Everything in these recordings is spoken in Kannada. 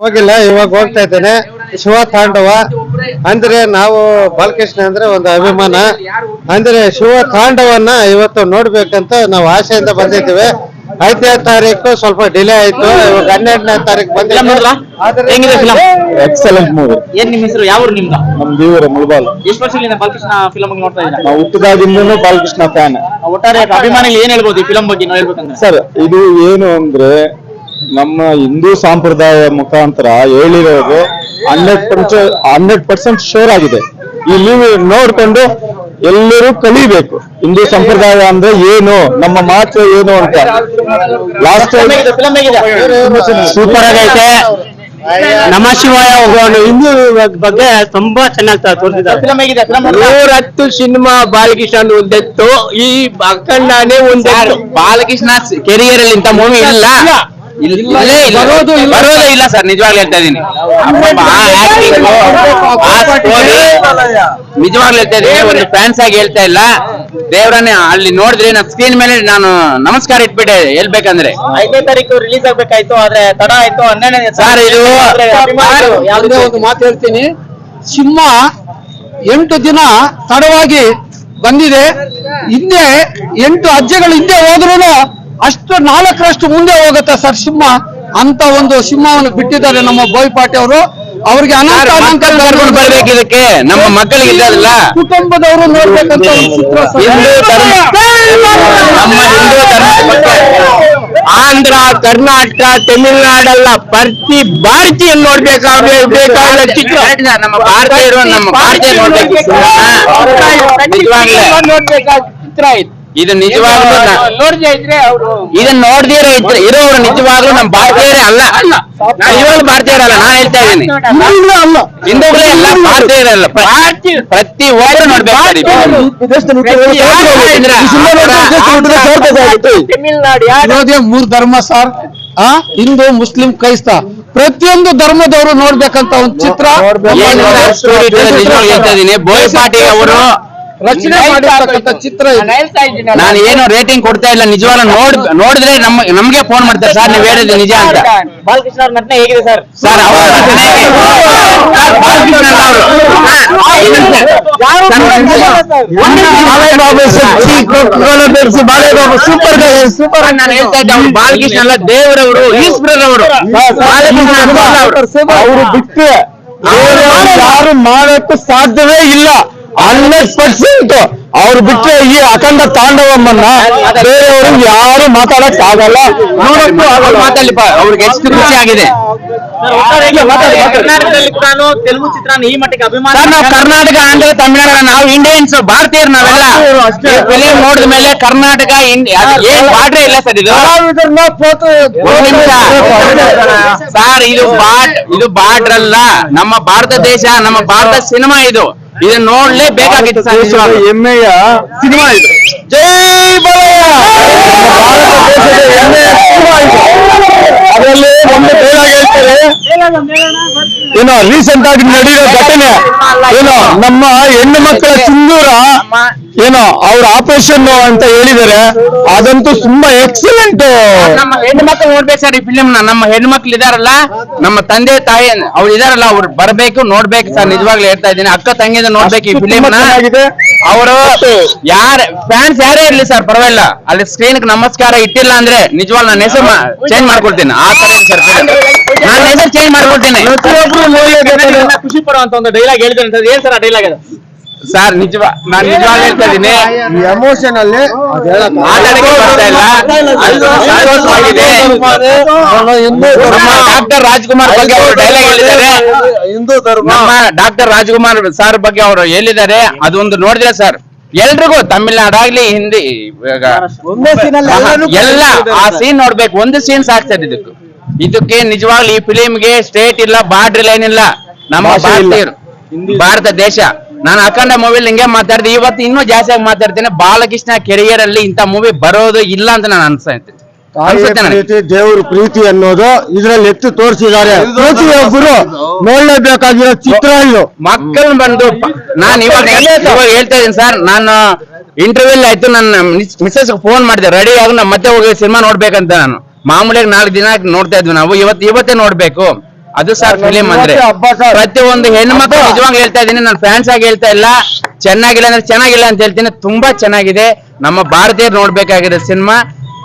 ಹೋಗಿಲ್ಲ, ಇವಾಗ ಹೋಗ್ತಾ ಇದ್ದೇನೆ. ಶಿವ ತಾಂಡವ ಅಂದ್ರೆ ನಾವು ಬಾಲಕೃಷ್ಣ ಅಂದ್ರೆ ಒಂದು ಅಭಿಮಾನ. ಅಂದ್ರೆ ಶಿವ ತಾಂಡವನ್ನ ಇವತ್ತು ನೋಡ್ಬೇಕಂತ ನಾವು ಆಸೆಯಿಂದ ಬಂದಿದ್ದೇವೆ. 5ನೇ ತಾರೀಕು ಸ್ವಲ್ಪ ಡಿಲೇ ಆಯ್ತು, ಇವಾಗ 12ನೇ ತಾರೀಕು ಬಂದಿಲ್ಲ. ಹೆಂಗಿದೆ ಫಿಲಂ? Excellent movie. ಏನ್ ನಿಮ್ಮ ಹೆಸರು? ಯಾವ ನಿಮ್ದು? ನಮ್ ದೇವರ ಮುಳಬಾಲ್. ಎಷ್ಟು ವರ್ಷಗಳಿಂದ ಬಾಲಕೃಷ್ಣ ಫಿಲಂ ನೋಡ್ತಾ ಇದ್ದೀರಾ? ನಾವು ಹುಟ್ಟದಾಗಿಂದನೂ ಬಾಲಕೃಷ್ಣ ಫ್ಯಾನ್. ಒಟ್ಟಾರೆ ಅಭಿಮಾನಿಗಳು ಏನ್ ಹೇಳ್ಬೋದು ಈ ಫಿಲಂ ಬಗ್ಗೆ ಹೇಳ್ಬೇಕಂದ್ರೆ? ಸರ್, ಇದು ಏನು ಅಂದ್ರೆ ನಮ್ಮ ಹಿಂದೂ ಸಂಪ್ರದಾಯ ಮುಖಾಂತರ ಹೇಳಿರೋದು 100% ಶೋರ್ ಆಗಿದೆ. ಈ ಮೂವಿ ನೋಡ್ಕೊಂಡು ಎಲ್ಲರೂ ಕಲಿಬೇಕು. ಹಿಂದೂ ಸಂಪ್ರದಾಯ ಅಂದ್ರೆ ಏನು, ನಮ್ಮ ಮಾತು ಏನು ಅಂತ. ಲಾಸ್ಟ್ ಸೂಪರ್ ಆಗೈತೆ. ನಮ ಶಿವಾಯ ಹಿಂದೂ ಬಗ್ಗೆ ತುಂಬಾ ಚೆನ್ನಾಗಿ ತೋರಿಸಿದ್ದಾರೆ. 110 ಸಿನಿಮಾ ಬಾಲಕೃಷ್ಣ ಒಂದೆತ್ತು, ಈ ಅಖಂಡನೇ ಒಂದೆತ್ತು. ಬಾಲಕೃಷ್ಣ ಕೆರಿಯರ್ ಅಲ್ಲಿ ಇಂತ ಮೂವಿ ಬರೋದೇ ಇಲ್ಲ ಸರ್, ನಿಜವಾಗ್ಲೂ ಹೇಳ್ತಾ ಇದೀನಿ. ನಿಜವಾಗ್ಲೂ ಹೇಳ್ತಾ ಇದೀನಿ, ಒಂದು ಫ್ಯಾನ್ಸ್ ಆಗಿ ಹೇಳ್ತಾ ಇಲ್ಲ. ದೇವ್ರನ್ನೇ ಅಲ್ಲಿ ನೋಡಿದ್ರೆ ನಾನು ಸ್ಕ್ರೀನ್ ಮೇಲೆ ನಾನು ನಮಸ್ಕಾರ ಇಟ್ಬಿಟ್ಟೆ ಹೇಳ್ಬೇಕಂದ್ರೆ. 5ನೇ ತಾರೀಕು ರಿಲೀಸ್ ಆಗ್ಬೇಕಾಯ್ತು, ಆದ್ರೆ ತಡ ಆಯ್ತು. 12ನೇ ಸರ್ ಇದು ಯಾವುದೇ ಒಂದು ಮಾತು ಹೇಳ್ತೀನಿ, ಸಿಂಹ 8 ದಿನ ತಡವಾಗಿ ಬಂದಿದೆ. ಹಿಂದೆ 8 ಹೆಜ್ಜೆಗಳು ಹಿಂದೆ ಹೋದ್ರೂ ಅಷ್ಟು 4ರಷ್ಟು ಮುಂದೆ ಹೋಗುತ್ತೆ ಸರ್ ಸಿಂಹ. ಅಂತ ಒಂದು ಸಿಂಹವನ್ನು ಬಿಟ್ಟಿದ್ದಾರೆ ನಮ್ಮ ಬೋಯಪಾಟಿ ಅವರು. ಅವ್ರಿಗೆ ಕರ್ಕೊಂಡು ಬರ್ಬೇಕು. ಇದಕ್ಕೆ ನಮ್ಮ ಮಕ್ಕಳಿಗೆ ಇಲ್ಲಲ್ಲ, ಕುಟುಂಬದವರು ನೋಡ್ಬೇಕಂತ ಚಿತ್ರ. ನಮ್ಮ ಹಿಂದೂ ಧರ್ಮ, ಆಂಧ್ರ, ಕರ್ನಾಟಕ, ತಮಿಳುನಾಡೆಲ್ಲ ಪ್ರತಿ ಭಾರತೀಯ ನೋಡ್ಬೇಕಾದ ಚಿತ್ರ. ನಮ್ಮ ಭಾರತೀಯರು ನಮ್ಮ ಭಾರತೀಯ ನೋಡ್ಬೇಕು. ನೋಡ್ಬೇಕಾದ ಚಿತ್ರ ಇದು. ಇದು ನಿಜವಾಗ್ಲೂ ನೋಡದೇ ಇದ್ರೆ ಅವರು ಇದನ್ನ ನೋಡ್ದಿರ ಇರೋರು ನಿಜವಾಗ್ಲೂ ನಮ್ಮ ಭಾರತೀಯರೇ ಅಲ್ಲ. ಇವಾಗ ಭಾರತೀಯರಲ್ಲ, ನಾನು ಹೇಳ್ತಾ ಇದ್ದೀನಿ. ಹಿಂದೂಗಳೇ ಅಲ್ಲ, ಭಾರತೀಯರಲ್ಲ, ಪ್ರತಿ ಒಬ್ಬರು ನೋಡ್ಬೇಕು. ತಮಿಳ್ನಾಡು 3 ಧರ್ಮ ಸರ್, ಹಿಂದೂ, ಮುಸ್ಲಿಂ, ಕ್ರೈಸ್ತ, ಪ್ರತಿಯೊಂದು ಧರ್ಮದವರು ನೋಡ್ಬೇಕಂತ ಒಂದು ಚಿತ್ರ. ಹೇಳ್ತಾ ಇದ್ದೀನಿ, ಬೋಯಪಾಟಿ ಅವರು ರಚನೆ ಮಾಡಿರ್ತಕ್ಕಂಥ ಚಿತ್ರ. ನಾನು ಏನು ರೇಟಿಂಗ್ ಕೊಡ್ತಾ ಇಲ್ಲ, ನಿಜವಾಗ್ಲೂ ನೋಡಿದ್ರೆ ನಮ್ಗೆ ಫೋನ್ ಮಾಡ್ತಾರೆ ಸರ್, ನೀವು ಹೇಳಿದ್ರೆ ನಿಜ ಅಂತ. ಬಾಲಕೃಷ್ಣ ಅವ್ರ ನಟನೆ ಹೇಗಿದೆ ಸರ್? ಸರ್ ಅವರು ಸೂಪರ್. ನಾನು ಹೇಳ್ತಾ ಇದ್ದೆ, ಅವ್ರು ಬಾಲಕೃಷ್ಣ ಅಲ್ಲ, ದೇವರವರು, ಈಶ್ವರರವರು. ಅವರು ಬಿಟ್ಟು ಯಾರು ಮಾಡಕ್ಕೂ ಸಾಧ್ಯವೇ ಇಲ್ಲ. 100% ಅವ್ರು ಬಿಟ್ಟರೆ ಈ ಅಖಂಡ ತಾಂಡವಮ್ಮನ್ನ ಬೇರೆಯವರು ಯಾರು ಮಾತಾಡಕ್ ಆಗಲ್ಲ, ನೋಡಕ್ಕೂ ಆಗಲ್ಲ. ಮಾತಾಡ್ಲಿಪ್ಪ, ಅವ್ರಿಗೆ ಎಷ್ಟು ಖುಷಿ ಆಗಿದೆ. ಕರ್ನಾಟಕದಲ್ಲಿ ಕೂಡ ತೆಲುಗು ಚಿತ್ರ ಈ ಮಟ್ಟಿಗೆ ಅಭಿಮಾನ. ನಾವು ಕರ್ನಾಟಕ, ಆಂಧ್ರ, ತಮಿಳುನಾಡು, ನಾವು ಇಂಡಿಯನ್ಸ್, ಭಾರತೀಯರು ನಾವೆಲ್ಲ. ಫಿಲಿಂ ನೋಡಿದ ಮೇಲೆ ಕರ್ನಾಟಕ ಏನ್ ಬಾರ್ಡ್ರೇ ಇಲ್ಲ ಸರ್. ಇದು ಸರ್, ಇದು ಬಾರ್ಡ್ರ್ ಅಲ್ಲ, ನಮ್ಮ ಭಾರತ ದೇಶ, ನಮ್ಮ ಭಾರತ ಸಿನಿಮಾ. ಇದನ್ನ ನೋಡ್ಲೇಬೇಕಾಗಿತ್ತು ಸರ್. ಹೆಮ್ಮೆಯ ಸಿನಿಮಾ ಇದು. ಜೈ ಬಾಲಯ್ಯ. ಭಾರತ ದೇಶದ ಹೆಮ್ಮೆಯ ಸಿನಿಮಾ ಇದು. ಅದರಲ್ಲಿ ಒಂದು ಡೈಲಾಗ್ ಹೇಳ್ತಾರೆ, ಏನೋ ರೀಸೆಂಟ್ ಆಗಿ ನಡೆಯೋ ಘಟನೆ, ಏನೋ ನಮ್ಮ ಹೆಣ್ಣು ಮಕ್ಕಳ ಸಿಂಧೂರ ಏನೋ ಅವ್ರ ಆಪರೇಷನ್ ಅಂತ ಹೇಳಿದ್ದಾರೆ. ಅದಂತೂ ತುಂಬಾ ಎಕ್ಸಲೆಂಟ್. ನಮ್ಮ ಹೆಣ್ಣು ಮಕ್ಕಳು ನೋಡ್ಬೇಕು ಸರ್ ಈ ಫಿಲಿಮ್ ನ. ನಮ್ಮ ಹೆಣ್ಣು ಮಕ್ಳು ಇದಾರಲ್ಲ, ನಮ್ಮ ತಂದೆ ತಾಯಿ ಅವ್ರು ಇದಾರಲ್ಲ, ಅವ್ರು ಬರ್ಬೇಕು, ನೋಡ್ಬೇಕು ಸರ್. ನಿಜವಾಗ್ಲೂ ಹೇಳ್ತಾ ಇದ್ದೀನಿ, ಅಕ್ಕ ತಂಗಿದ ನೋಡ್ಬೇಕು ಈ ಫಿಲಿಮ್ ನ. ಅವರು ಫ್ಯಾನ್ಸ್ ಯಾರೇ ಇರ್ಲಿ ಸರ್, ಪರವಾಗಿಲ್ಲ. ಅಲ್ಲಿ ಸ್ಕ್ರೀನ್ ನಮಸ್ಕಾರ ಇಟ್ಟಿಲ್ಲ ಅಂದ್ರೆ ನಿಜವಾಗ್ಲೂ ನನ್ನ ಹೆಸರು ಚೇಂಜ್ ಮಾಡ್ಕೊಡ್ತೀನಿ. ಆ ತರ ಸರ್, ನನ್ನ ಹೆಸರು ಚೇಂಜ್ ಮಾಡ್ಕೊಡ್ತೀನಿ. ಖುಷಿ ಪಡುವಂತ ಒಂದು ಡೈಲಾಗ್ ಹೇಳಿದ್ರೆ ಏನ್ ಸರ್ ಆ ಡೈಲಾಗ್? ಸರ್ ನಾನು ನಿಜವಾಗ್ಲೂ ಹೇಳ್ತಾ ಇದ್ದೀನಿ, ಎಮೋಷನ್ ಅಲ್ಲಿ ಮಾತಾಡಕ್ಕೆ ಬರ್ತಾ ಇಲ್ಲ. ಸಂತೋಷವಾಗಿದೆ. ಡಾಕ್ಟರ್ ರಾಜ್ಕುಮಾರ್ ಬಗ್ಗೆ ಅವರು ಡೈಲಾಗ್ ಹೇಳಿದ್ದಾರೆ. ಹಿಂದೂ ಧರ್ಮ, ನಮ್ಮ ಡಾಕ್ಟರ್ ರಾಜ್ಕುಮಾರ್ ಸರ್ ಬಗ್ಗೆ ಅವರು ಹೇಳಿದ್ದಾರೆ. ಅದೊಂದು ನೋಡಿದ್ರೆ ಸರ್, ಎಲ್ರಿಗೂ ತಮಿಳ್ನಾಡಾಗ್ಲಿ, ಹಿಂದಿ, ಎಲ್ಲ ಆ ಸೀನ್ ನೋಡ್ಬೇಕು. ಒಂದು ಸೀನ್ ಸಾಕ್ತಾರೆ ಇದಕ್ಕೆ. ನಿಜವಾಗ್ಲೂ ಈ ಫಿಲಿಮ್ಗೆ ಸ್ಟೇಟ್ ಇಲ್ಲ, ಬಾರ್ಡರ್ ಲೈನ್ ಇಲ್ಲ. ನಮ್ಮ ಭಾರತೀಯರು, ಭಾರತ ದೇಶ. ನಾನು ಅಖಂಡ ಮೂವಿಲಿ ಹಿಂಗೆ ಮಾತಾಡ್ದೆ, ಇವತ್ತು ಇನ್ನೂ ಜಾಸ್ತಿ ಆಗಿ ಮಾತಾಡ್ತೇನೆ. ಬಾಲಕೃಷ್ಣ ಕೆರಿಯರ್ ಅಲ್ಲಿ ಇಂಥ ಮೂವಿ ಬರೋದು ಇಲ್ಲ ಅಂತ ನಾನು ಅನ್ಸುತ್ತೆ. ದೇವ್ರ ಪ್ರೀತಿ ಅನ್ನೋದು ಇದ್ರಲ್ಲಿ ಎತ್ತು ತೋರಿಸಿದ್ದಾರೆ. ಪ್ರತಿಯೊಬ್ಬರು ನೋಡ್ಲೇಬೇಕಾಗಿರೋ ಚಿತ್ರ ಇದು. ಮಕ್ಕಳು ಬಂದು ನಾನು ಇವಾಗ ಹೇಳ್ತಾ ಇದ್ದೀನಿ ಸರ್, ನಾನು ಇಂಟರ್ವ್ಯೂ ಆಯ್ತು, ನನ್ನ ಮಿಸ್ಸಸ್ ಫೋನ್ ಮಾಡಿದೆ, ರೆಡಿ ಆಗಿ ಮತ್ತೆ ಹೋಗಿ ಸಿನಿಮಾ ನೋಡ್ಬೇಕಂತ. ನಾನು ಮಾಮೂಲಿಯಾಗಿ 4 ದಿನ ನೋಡ್ತಾ ಇದ್ವಿ ನಾವು, ಇವತ್ತೇ ನೋಡ್ಬೇಕು. ಅದು ಸರ್ ಫಿಲಿಂ ಅಂದ್ರೆ ಪ್ರತಿಯೊಂದು ಹೆಣ್ಮಕ್ಳು ನಿಜವಾಗ್ಲೂ ಹೇಳ್ತಾ ಇದ್ದೀನಿ, ನಾನು ಫ್ಯಾನ್ಸ್ ಆಗಿ ಹೇಳ್ತಾ ಇಲ್ಲ, ಚೆನ್ನಾಗಿಲ್ಲ ಅಂದ್ರೆ ಚೆನ್ನಾಗಿಲ್ಲ ಅಂತ ಹೇಳ್ತೀನಿ. ತುಂಬಾ ಚೆನ್ನಾಗಿದೆ, ನಮ್ಮ ಭಾರತೀಯರು ನೋಡ್ಬೇಕಾಗಿದೆ ಸಿನಿಮಾ.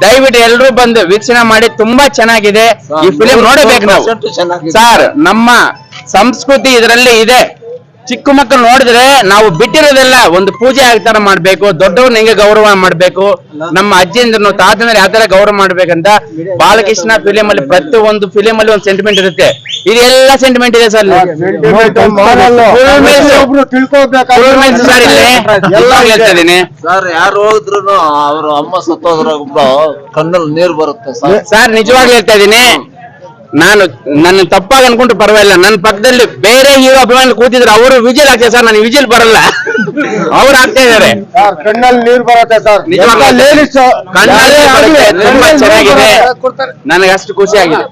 ದಯವಿಟ್ಟು ಎಲ್ಲರೂ ಬಂದು ವೀಕ್ಷಣೆ ಮಾಡಿ, ತುಂಬಾ ಚೆನ್ನಾಗಿದೆ ಈ ಫಿಲಿಂ ನೋಡಬೇಕು ನಾವು ಸರ್. ನಮ್ಮ ಸಂಸ್ಕೃತಿ ಇದರಲ್ಲಿ ಇದೆ. ಚಿಕ್ಕ ಮಕ್ಕಳು ನೋಡಿದ್ರೆ ನಾವು ಬಿಟ್ಟಿರೋದೆಲ್ಲ ಒಂದು ಪೂಜೆ ಆಗ್ತಾರ ಮಾಡ್ಬೇಕು, ದೊಡ್ಡವ್ರನ್ನ ಹೆಂಗೆ ಗೌರವ ಮಾಡ್ಬೇಕು, ನಮ್ಮ ಅಜ್ಜಿಯಿಂದ ತಾತಂದ್ರೆ ಯಾವ ತರ ಗೌರವ ಮಾಡ್ಬೇಕಂತ ಬಾಲಕೃಷ್ಣ ಫಿಲಿಂ ಅಲ್ಲಿ ಪ್ರತಿಯೊಂದು ಫಿಲಿಂ ಅಲ್ಲಿ ಒಂದು ಸೆಂಟಿಮೆಂಟ್ ಇರುತ್ತೆ. ಇದೆಲ್ಲ ಸೆಂಟಿಮೆಂಟ್ ಇದೆ ಸರ್. ಸರ್ ಇಲ್ಲಿ ಹೇಳ್ತಾ ಇದೀನಿ ಸರ್, ಯಾರು ಹೋಗಿದ್ರು ಅವ್ರ ಅಮ್ಮ ಸತ್ತೋದ್ರ ಕಣ್ಣಲ್ಲಿ ನೀರು ಬರುತ್ತೆ ಸರ್. ನಿಜವಾಗ್ಲೂ ಹೇಳ್ತಾ ಇದೀನಿ, ನಾನು ನನ್ನ ತಪ್ಪಾಗಿ ಅನ್ಕೊಂಡ್ರು ಪರವಾಗಿಲ್ಲ, ನನ್ನ ಪಕ್ಕದಲ್ಲಿ ಬೇರೆ ಹೀರೋ ಅಭಿಮಾನಿ ಕೂತಿದ್ರು, ಅವರು ವಿಜಿಲ್ ಆಗ್ತಾರೆ ಸರ್, ನನಗೆ ವಿಜಿಲ್ ಬರಲ್ಲ, ಅವ್ರು ಆಗ್ತಾ ಇದಾರೆ. ಕಣ್ಣಲ್ಲಿ ನೀರು ಬರುತ್ತೆ ಸರ್. ಕಣ್ಣಲ್ಲಿ ಬರುತ್ತೆ, ತುಂಬಾ ಚೆನ್ನಾಗಿದೆ, ನನಗೆ ಅಷ್ಟು ಖುಷಿ ಆಗಿದೆ.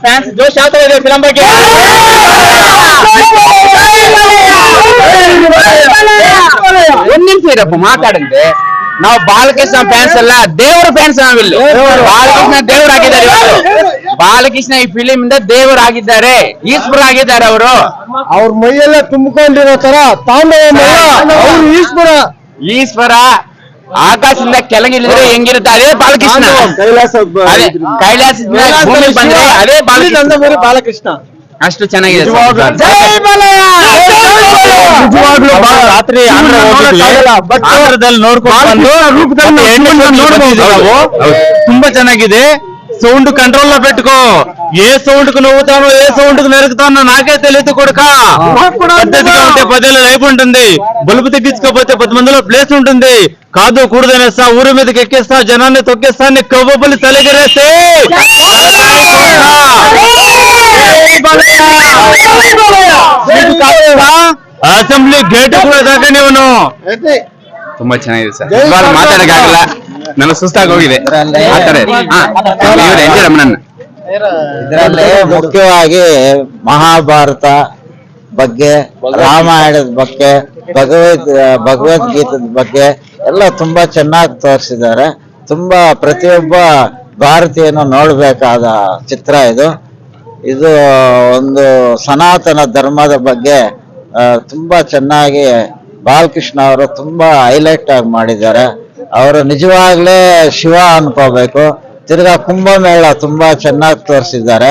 ಫ್ಯಾನ್ಸ್ ಜೋಶ್ ಯಾವ ತರ ಇದೆ ಫಿಲಂ ಬಗ್ಗೆ? ಒಂದ್ ನಿಮಿಷ ಇರಪ್ಪ ಮಾತಾಡಂತೆ. ನಾವು ಬಾಲಕೃಷ್ಣ ಫ್ಯಾನ್ಸ್ ಅಲ್ಲ, ದೇವರ ಫ್ಯಾನ್ಸ್ ನಾವಿಲ್ಲಿ. ಬಾಲಕೃಷ್ಣ ದೇವರಾಗಿದ್ದಾರೆ ಇವತ್ತು. ಬಾಲಕೃಷ್ಣ ಈ ಫಿಲಿಂ ಇಂದ ದೇವರಾಗಿದ್ದಾರೆ, ಈಶ್ವರ ಆಗಿದ್ದಾರೆ. ಅವರು ಅವ್ರ ಮೈಯೆಲ್ಲ ತುಂಬಿಕೊಂಡಿರೋ ತರ ತಾಂಡವ ಈಶ್ವರ ಆಕಾಶದಿಂದ ಕೆಳಗಿಳಿದ್ರೆ ಹೆಂಗಿರುತ್ತೆ ಅದೇ ಬಾಲಕೃಷ್ಣ. ಕೈಲಾಸದಿಂದ ಭೂಮಿಗೆ ಬಂದ್ರೆ ಅದೇ ಬಾಲಕೃಷ್ಣ. ಅಷ್ಟು ಚೆನ್ನಾಗಿದೆ. ನಿಜವಾಗ್ಲೂ ರಾತ್ರಿ ಆಂಧ್ರದಲ್ಲಿ ನೋಡ್ಕೊಂಡು ತುಂಬಾ ಚೆನ್ನಾಗಿದೆ. సౌండ్ కంట్రోల్ లో పెట్టుకో. ఏ సౌండ్ కు నవ్వుతానో ఏ సౌండ్ కు నరుకుతానో నాకే తెలియదు కొడుక. పద్ధతిగా ఉంటే 10 లైఫ్ ఉంటుంది, బలుపు తగ్గించుకోకపోతే 10 మందిలో ప్లేస్ ఉంటుంది. కాదు కూడదనేస్తా, ఊరి మీదకి ఎక్కేస్తా, జనాన్ని తొక్కేస్తా, నీ కవ్వబలి తలెగరేస్తే ಅಸೆಂಬ್ಲಿ ಗೇಟ್ ಕೂಡ ದಾకా ನೀವನು. ತುಂಬಾ ಚೆನ್ನಾಗಿದೆ ಸರ್. ಇವಾಗ ಮಾತಾಡಕ್ಕಾಗಲ್ಲ, ನನಗೆ ಸುಸ್ತಾಗಿ ಹೋಗಿದೆ. ಇದರಲ್ಲಿ ಮುಖ್ಯವಾಗಿ ಮಹಾಭಾರತ ಬಗ್ಗೆ, ರಾಮಾಯಣದ ಬಗ್ಗೆ, ಭಗವದ್ಗೀತದ ಬಗ್ಗೆ ಎಲ್ಲ ತುಂಬಾ ಚೆನ್ನಾಗಿ ತೋರಿಸಿದ್ದಾರೆ. ತುಂಬಾ ಪ್ರತಿಯೊಬ್ಬ ಭಾರತೀಯನು ನೋಡ್ಬೇಕಾದ ಚಿತ್ರ ಇದು. ಇದು ಒಂದು ಸನಾತನ ಧರ್ಮದ ಬಗ್ಗೆ ತುಂಬಾ ಚೆನ್ನಾಗಿ ಬಾಲಕೃಷ್ಣ ಅವರು ತುಂಬಾ ಹೈಲೈಟ್ ಆಗಿ ಮಾಡಿದ್ದಾರೆ. ಅವರು ನಿಜವಾಗ್ಲೇ ಶಿವ ಅನ್ಕೋಬೇಕು. ತಿರ್ಗಾ ಕುಂಭಮೇಳ ತುಂಬಾ ಚೆನ್ನಾಗಿ ತೋರಿಸಿದ್ದಾರೆ.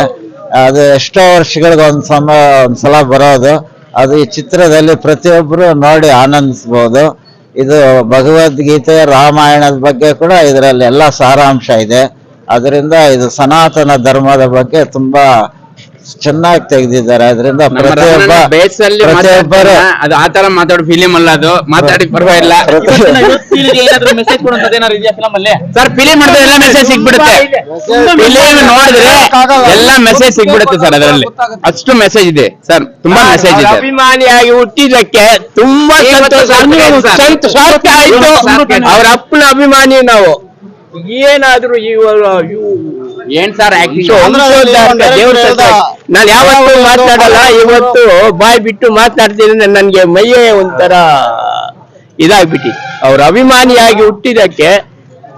ಅದು ಎಷ್ಟೋ ವರ್ಷಗಳಿಗೆ ಒಂದ್ಸಲ ಬರೋದು. ಅದು ಈ ಚಿತ್ರದಲ್ಲಿ ಪ್ರತಿಯೊಬ್ಬರು ನೋಡಿ ಆನಂದಿಸ್ಬೋದು. ಇದು ಭಗವದ್ಗೀತೆ, ರಾಮಾಯಣದ ಬಗ್ಗೆ ಕೂಡ ಇದರಲ್ಲಿ ಎಲ್ಲ ಸಾರಾಂಶ ಇದೆ. ಅದರಿಂದ ಇದು ಸನಾತನ ಧರ್ಮದ ಬಗ್ಗೆ ತುಂಬಾ ಚೆನ್ನಾಗಿ ತೆಗೆದಿದ್ದಾರೆ. ಅದರಿಂದ ಪ್ರತಿಯೊಬ್ಬರು ಅದು ಆತರ ಮಾತಾಡೋ ಫಿಲಿಂ ಅಲ್ಲ, ಅದು ಮಾತಾಡಿ ಪರವಾಗಿಲ್ಲ ಸರ್. ಫಿಲಿಂ ಮಾಡಿದ್ರೆ ಎಲ್ಲ ಮೆಸೇಜ್ ಸಿಗ್ಬಿಡುತ್ತೆ. ಫಿಲಿಂ ನೋಡಿದ್ರೆ ಎಲ್ಲ ಮೆಸೇಜ್ ಸಿಗ್ಬಿಡುತ್ತೆ ಸರ್. ಅದರಲ್ಲಿ ಅಷ್ಟು ಮೆಸೇಜ್ ಇದೆ ಸರ್, ತುಂಬಾ ಮೆಸೇಜ್ ಇದೆ. ಅಭಿಮಾನಿಯಾಗಿ ಹುಟ್ಟಿದಕ್ಕೆ ತುಂಬಾ ಸಂತೋಷ ಆಯ್ತು. ಅವ್ರ ಅಪ್ಪನ ಅಭಿಮಾನಿ ನಾವು. ಏನಾದ್ರು ಏನ್ ಸರ್ ಆಕ್ಟಿಂಗ್? ನಾನು ಯಾವತ್ತೂ ಮಾತಾಡಲ್ಲ, ಇವತ್ತು ಬಾಯ್ ಬಿಟ್ಟು ಮಾತಾಡ್ತೀನಿ. ನನ್ಗೆ ಮೈಯೇ ಒಂಥರ ಇದಾಗ್ಬಿಟ್ಟಿ. ಅವ್ರ ಅಭಿಮಾನಿಯಾಗಿ ಹುಟ್ಟಿದಕ್ಕೆ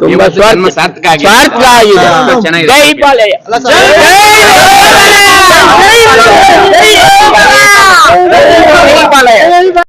ತುಂಬಾ ಸಾರ್ಥಕ ಆಗಿದೆ. ಜೈ ಬಾಲಯ್ಯ.